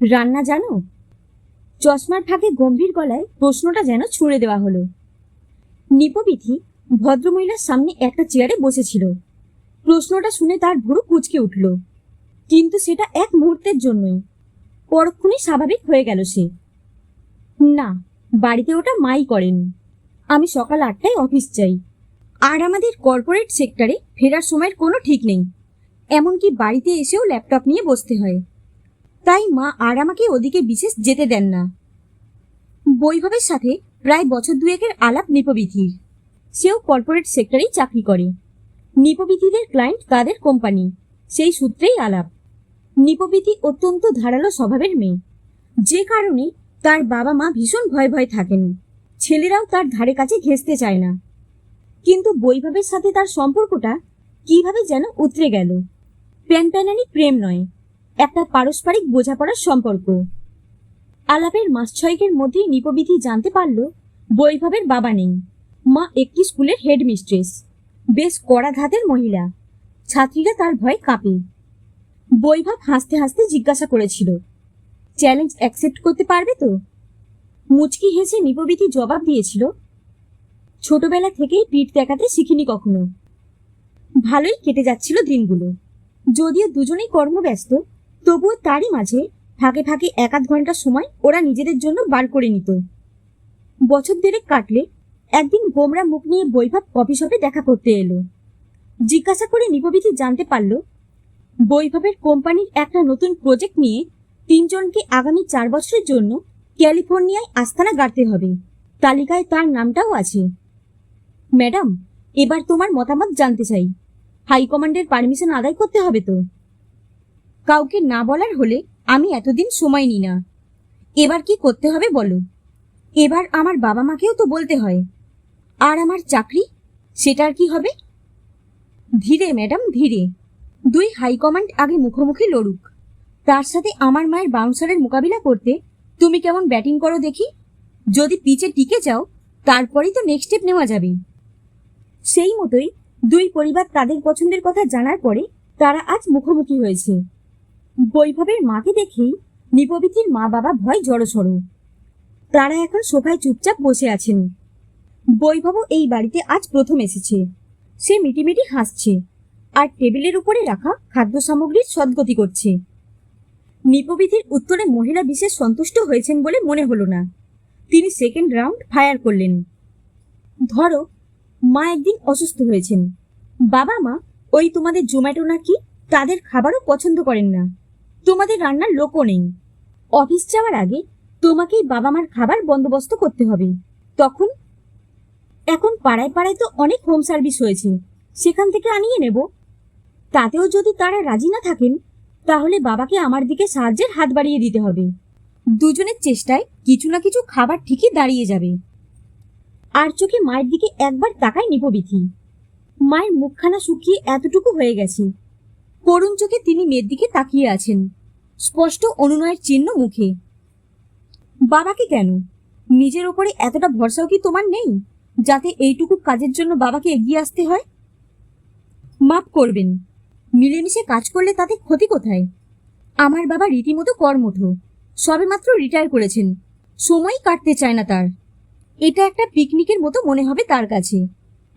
রান্না জানো? চশমার ফাঁকে গম্ভীর গলায় প্রশ্নটা যেন ছুঁড়ে দেওয়া হলো। নিপবিথি ভদ্রমহিলার সামনে একটা চেয়ারে বসেছিল। প্রশ্নটা শুনে তার ভুরু কুঁচকে উঠল, কিন্তু সেটা এক মুহূর্তের জন্যই। পরক্ষণে স্বাভাবিক হয়ে গেল সে। না, বাড়িতে ওটা মাই করেন। আমি সকাল 8টায় অফিস চাই, আর আমাদের কর্পোরেট সেক্টরে ফেরার সময়ের কোনো ঠিক নেই। এমনকি বাড়িতে এসেও ল্যাপটপ নিয়ে বসতে হয়। তাই মা আর আমাকে ওদিকে বিশেষ যেতে দেন না। বৈভবের সাথে প্রায় বছর দুয়েকের আলাপ নিপবিথির। সেও কর্পোরেট সেক্টরেই চাকরি করে। নিপবিথিদের ক্লায়েন্ট তাদের কোম্পানি, সেই সূত্রেই আলাপ। নিপবিথি অত্যন্ত ধারালো স্বভাবের মেয়ে, যে কারণে তার বাবা মা ভীষণ ভয় ভয় থাকেন। ছেলেরাও তার ধারে কাছে ঘেঁষতে চায় না। কিন্তু বৈভবের সাথে তার সম্পর্কটা কিভাবে যেন উতরে গেল। প্যানপ্যানানি প্রেম নয়, একটা পারস্পরিক বোঝাপড়ার সম্পর্ক। আলাপের মাস ছয়েকের মধ্যেই নিপবিথি জানতে পারল বৈভবের বাবা নেই। মা একটি স্কুলের হেডমিস্ট্রেস, বেশ কড়া ধাতের মহিলা। ছাত্রীরা তার ভয়ে কাঁপে। বৈভব হাসতে হাসতে জিজ্ঞাসা করেছিল, চ্যালেঞ্জ অ্যাকসেপ্ট করতে পারবে তো? মুচকি হেসে নিপবিথি জবাব দিয়েছিল, ছোটবেলা থেকেই পিঠ দেখাতে শিখিনি কখনো। ভালোই কেটে যাচ্ছিল দিনগুলো। যদিও দুজনেই কর্মব্যস্ত, তবুও তারই মাঝে ফাঁকে ফাঁকে 1-8 ঘন্টা সময় ওরা নিজেদের জন্য বার করে নিত। বছর দেড়েক কাটলে একদিন গোমরা মুখ নিয়ে বৈভব কফি শপে দেখা করতে এলো। জিজ্ঞাসা করে নিপবিথি জানতে পারল বৈভবের কোম্পানির একটা নতুন প্রজেক্ট নিয়ে 3 জনকে আগামী 4 বছরের জন্য ক্যালিফোর্নিয়ায় আস্তানা গাড়তে হবে। তালিকায় তার নামটাও আছে। ম্যাডাম, এবার তোমার মতামত জানতে চাই। হাইকমান্ডের পারমিশন আদায় করতে হবে তো? কাউকে না বলার হলে আমি এতদিন সময় নিই না। এবার কি করতে হবে বলো? এবার আমার বাবা মাকেও তো বলতে হয়। আর আমার চাকরি, সেটার কি হবে? ধীরে ম্যাডাম, ধীরে। 2 হাইকমান্ড আগে মুখোমুখি লড়ুক। তার সাথে আমার মায়ের বাউন্সারের মোকাবিলা করতে তুমি কেমন ব্যাটিং করো দেখি। যদি পিচে টিকে যাও, তারপরেই তো নেক্সট স্টেপ নেওয়া যাবে। সেই মতোই 2 পরিবার তাদের পছন্দের কথা জানার পরে তারা আজ মুখোমুখি হয়েছে। বৈভবের মাকে দেখেই নিপবিথির মা বাবা ভয় জড়সড়। তারা এখন সোফায় চুপচাপ বসে আছেন। বৈভবও এই বাড়িতে আজ প্রথম এসেছে। সে মিটিমিটি হাসছে আর টেবিলের উপরে রাখা খাদ্য সামগ্রীর সদ্গতি করছে। নিপবিথির উত্তরে মহিলা বিশেষ সন্তুষ্ট হয়েছেন বলে মনে হলো না। তিনি সেকেন্ড রাউন্ড ফায়ার করলেন। ধরো, মা একদিন অসুস্থ হয়েছেন। বাবা মা ওই তোমাদের জোম্যাটো নাকি তাদের খাবারও পছন্দ করেন না। তোমাদের রান্নার লোকও নেই। অফিস যাওয়ার আগে তোমাকেই বাবা মার খাবার বন্দোবস্ত করতে হবে। তখন এখন পাড়ায় পাড়ায় তো অনেক হোম সার্ভিস হয়েছে, সেখান থেকে আনিয়ে নেব। তাতেও যদি তারা রাজি না থাকেন, তাহলে বাবাকে আমার দিকে সাহায্যের হাত বাড়িয়ে দিতে হবে। দুজনের চেষ্টায় কিছু না কিছু খাবার ঠিকই দাঁড়িয়ে যাবে। আর চোখে মায়ের দিকে একবার তাকায় নিপবিথি। মায়ের মুখখানা শুকিয়ে এতটুকু হয়ে গেছে। করুণ চোখে তিনি মেয়ের দিকে তাকিয়ে আছেন, স্পষ্ট অনুনয়ের চিহ্ন মুখে। বাবাকে কেন? নিজের ওপরে এতটা ভরসাও কি তোমার নেই, যাতে এইটুকু কাজের জন্য বাবাকে এগিয়ে আসতে হয়? মাফ করবেন, মিলেমিশে কাজ করলে তাতে ক্ষতি কোথায়? আমার বাবা রীতিমতো কর্মঠ, সবেমাত্র রিটায়ার করেছেন। সময় কাটতে চায় না তার। এটা একটা পিকনিকের মতো মনে হবে তার কাছে।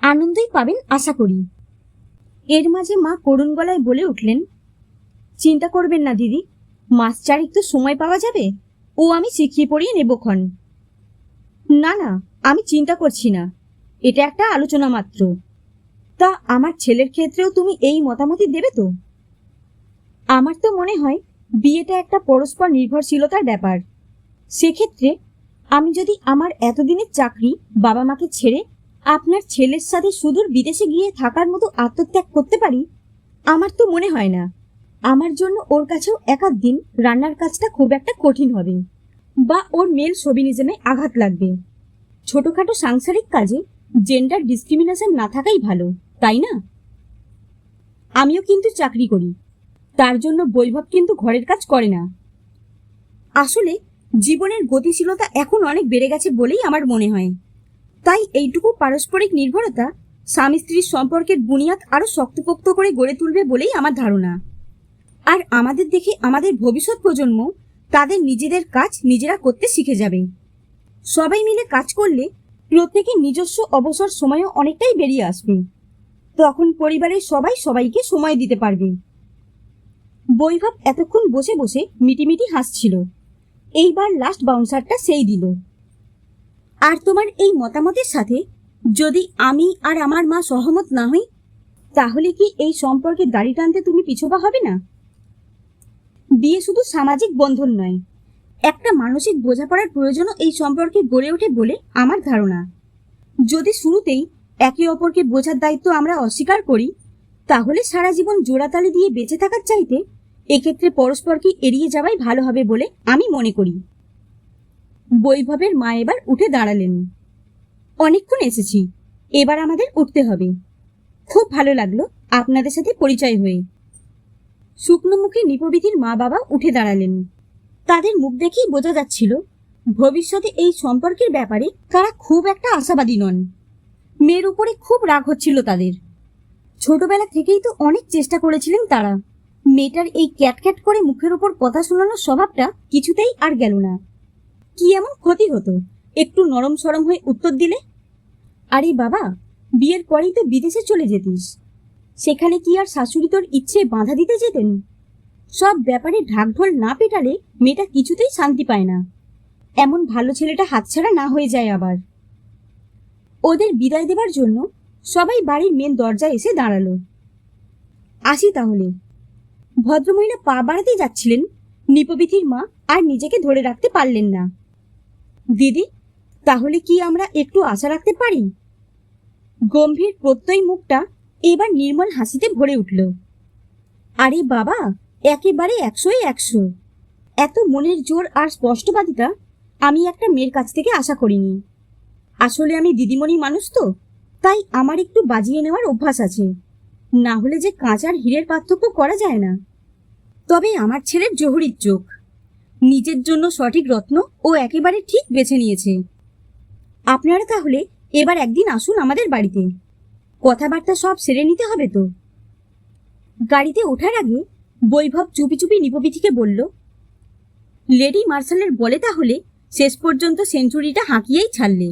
আনন্দই পাবেন আশা করি। এর মাঝে মা করুণ গলায় বলে উঠলেন, চিন্তা করবেন না দিদি, মাস 4 তো সময় পাওয়া যাবে। ও আমি শিখিয়ে পড়িয়ে নেবক্ষণ। না না, আমি চিন্তা করছি না, এটা একটা আলোচনা মাত্র। তা আমার ছেলের ক্ষেত্রেও তুমি এই মতামতই দেবে তো? আমার তো মনে হয় বিয়েটা একটা পরস্পর নির্ভরশীলতার ব্যাপার। সেক্ষেত্রে আমি যদি আমার এতদিনের চাকরি বাবা মাকে ছেড়ে আপনার ছেলের সাথে সুদূর বিদেশে গিয়ে থাকার মতো আত্মত্যাগ করতে পারি, আমার তো মনে হয় না আমার জন্য ওর কাছেও 1-8 দিন রান্নার কাজটা খুব একটা কঠিন হবে, বা ওর মেল শোভিনিজমে আঘাত লাগবে। ছোটখাটো সাংসারিক কাজে জেন্ডার ডিসক্রিমিনেশন না থাকাই ভালো, তাই না? আমিও কিন্তু চাকরি করি, তার জন্য বৈভব কিন্তু ঘরের কাজ করে না। আসলে জীবনের গতিশীলতা এখন অনেক বেড়ে গেছে বলেই আমার মনে হয়। তাই এইটুকু পারস্পরিক নির্ভরতা স্বামী স্ত্রীর সম্পর্কের বুনিয়াদ আরো শক্তপোক্ত করে গড়ে তুলবে বলেই আমার ধারণা। আর আমাদের দেখে আমাদের ভবিষ্যৎ প্রজন্ম তাদের নিজেদের কাজ নিজেরা করতে শিখে যাবে। সবাই মিলে কাজ করলে প্রত্যেকের নিজস্ব অবসর সময়ও অনেকটাই বেরিয়ে আসবে। তখন পরিবারের সবাই সবাইকে সময় দিতে পারবে। বৈভব এতক্ষণ বসে বসে মিটিমিটি হাসছিল। এইবার লাস্ট বাউন্সারটা সেই দিল। আর তোমার এই মতামতের সাথে যদি আমি আর আমার মা সহমত না হই, তাহলে কি এই সম্পর্কে দাড়ি টানতে তুমি পিছপা হবে না? বিয়ে শুধু সামাজিক বন্ধন নয়, একটা মানসিক বোঝাপড়ার প্রয়োজনও এই সম্পর্কে গড়ে ওঠে বলে আমার ধারণা। যদি শুরুতেই একে অপরকে বোঝার দায়িত্ব আমরা অস্বীকার করি, তাহলে সারা জীবন জোড়াতালি দিয়ে বেঁচে থাকার চাইতে এক্ষেত্রে পরস্পরকে এড়িয়ে যাওয়াই ভালো হবে বলে আমি মনে করি। বৈভবের মা এবার উঠে দাঁড়ালেন। অনেকক্ষণ এসেছি, এবার আমাদের উঠতে হবে। খুব ভালো লাগলো আপনাদের সাথে পরিচয় হয়ে। শুকনো মুখে নিপবিধির মা বাবা উঠে দাঁড়ালেন। তাদের মুখ দেখেই বোঝা যাচ্ছিল ভবিষ্যতে এই সম্পর্কের ব্যাপারে তারা খুব একটা আশাবাদী নন। মেয়ের উপরে খুব রাগ হচ্ছিল তাদের। ছোটবেলা থেকেই তো অনেক চেষ্টা করেছিলেন তারা। মেয়েটার এই ক্যাটক্যাট করে মুখের উপর কথা শোনানোর স্বভাবটা কিছুতেই আর গেল না। কি এমন ক্ষতি হতো একটু নরম সরম হয়ে উত্তর দিলে? আরে বাবা, বিয়ের পরেই তো বিদেশে চলে যেতিস, সেখানে কি আর শাশুড়ি তোর ইচ্ছে বাধা দিতে যেতেন? সব ব্যাপারে ঢাকঢোল না পেটালে মেয়েটা কিছুতেই শান্তি পায় না। এমন ভালো ছেলেটা হাতছাড়া না হয়ে যায় আবার। ওদের বিদায় দেবার জন্য সবাই বাড়ির মেন দরজায় এসে দাঁড়ালো। আসি তাহলে। ভদ্রমহিলা পা বাড়াতেই যাচ্ছিলেন, নিপবিধির মা আর নিজেকে ধরে রাখতে পারলেন না। দিদি, তাহলে কি আমরা একটু আশা রাখতে পারি? গম্ভীর প্রত্যয় মুখটা এবার নির্মল হাসিতে ভরে উঠল। আরে বাবা, একেবারে 100-এ 100। এত মনের জোর আর স্পষ্টবাদিতা আমি একটা মেয়ের কাছ থেকে আশা করিনি। আসলে আমি দিদিমণি মানুষ তো, তাই আমার একটু বাজিয়ে নেওয়ার অভ্যাস আছে। না হলে যে কাঁচ আর হীরের পার্থক্য করা যায় না। তবে আমার ছেলের জহুরির চোখ, নিজের জন্য সঠিক রত্ন ও একেবারে ঠিক বেছে নিয়েছে। আপনারা তাহলে এবার একদিন আসুন আমাদের বাড়িতে, কথাবার্তা সব সেরে নিতে হবে তো। গাড়িতে ওঠার আগে বৈভব চুপি চুপি নিপবিধিকে বলল, লেডি মার্শালের বলে তাহলে শেষ পর্যন্ত সেঞ্চুরিটা হাঁকিয়েই ছাড়লে।